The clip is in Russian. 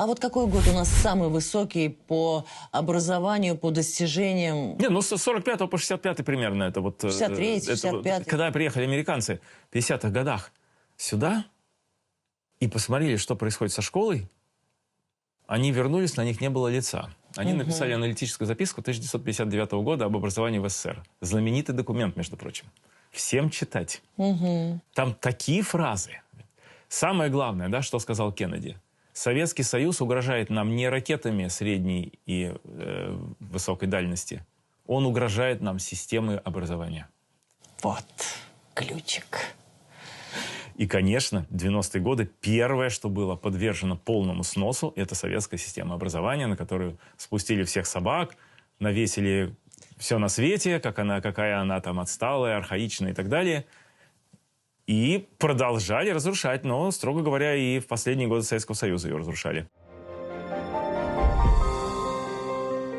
А вот какой год у нас самый высокий по образованию, по достижениям? Не, ну с 45 по 65 примерно это вот... 63-й, 65-й. Когда приехали американцы в 50-х годах сюда и посмотрели, что происходит со школой, они вернулись, на них не было лица. Они написали аналитическую записку 1959 года об образовании в СССР. Знаменитый документ, между прочим. Всем читать. Там такие фразы. Самое главное, да, что сказал Кеннеди. Советский Союз угрожает нам не ракетами средней и высокой дальности. Он угрожает нам системой образования. Вот ключик. И, конечно, в 90-е годы первое, что было подвержено полному сносу, это советская система образования, на которую спустили всех собак, навесили все на свете, какая она там отсталая, архаичная и так далее. И продолжали разрушать, но, строго говоря, и в последние годы Советского Союза ее разрушали.